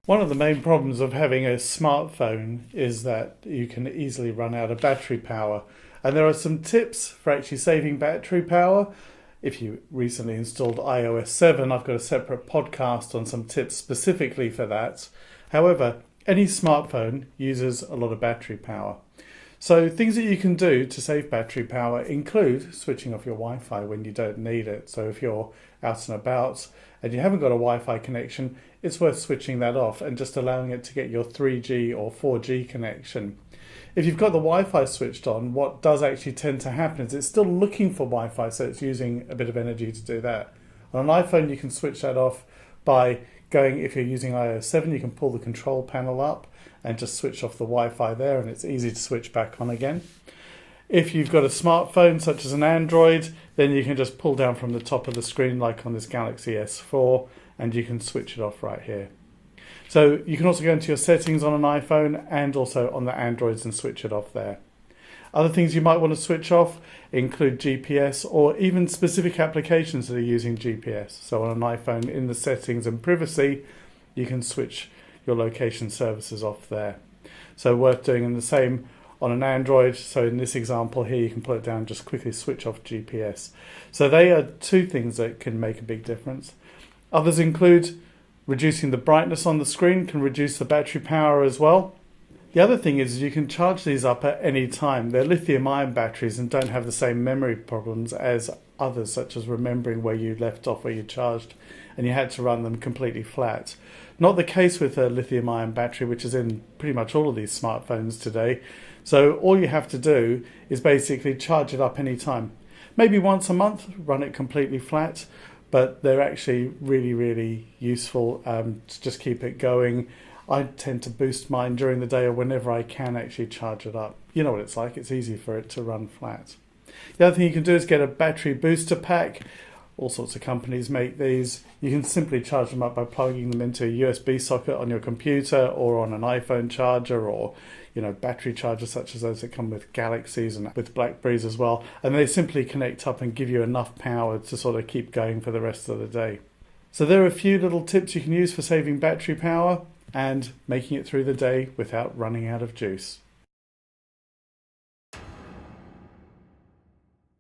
One of the main problems of having a smartphone is that you can easily run out of battery power. And there are some tips for actually saving battery power. If you recently installed iOS 7, I've got a separate podcast on some tips specifically for that. However, any smartphone uses a lot of battery power. So things that you can do to save battery power include switching off your Wi-Fi when you don't need it. So if you're out and about and you haven't got a Wi-Fi connection, it's worth switching that off and just allowing it to get your 3G or 4G connection. If you've got the Wi-Fi switched on, what does actually tend to happen is it's still looking for Wi-Fi, so it's using a bit of energy to do that. On an iPhone, you can switch that off by going, if you're using iOS 7, you can pull the control panel up and just switch off the Wi-Fi there, and it's easy to switch back on again. If you've got a smartphone such as an Android, then you can just pull down from the top of the screen like on this Galaxy S4 and you can switch it off right here. So you can also go into your settings on an iPhone and also on the Androids and switch it off there. Other things you might want to switch off include GPS or even specific applications that are using GPS. So on an iPhone, in the settings and privacy, you can switch your location services off there. So worth doing in the same on an Android. So in this example here, you can put it down, just quickly switch off GPS. So they are two things that can make a big difference. Others include reducing the brightness on the screen can reduce the battery power as well. The other thing is you can charge these up at any time. They're lithium-ion batteries and don't have the same memory problems as others, such as remembering where you left off, where you charged, and you had to run them completely flat. Not the case with a lithium-ion battery, which is in pretty much all of these smartphones today. So all you have to do is basically charge it up any time. Maybe once a month, run it completely flat, but they're actually really, really useful to just keep it going. I tend to boost mine during the day or whenever I can actually charge it up. You know what it's like, it's easy for it to run flat. The other thing you can do is get a battery booster pack. All sorts of companies make these. You can simply charge them up by plugging them into a USB socket on your computer or on an iPhone charger or battery chargers such as those that come with Galaxies and with Blackberries as well. And they simply connect up and give you enough power to sort of keep going for the rest of the day. So there are a few little tips you can use for saving battery power and making it through the day without running out of juice.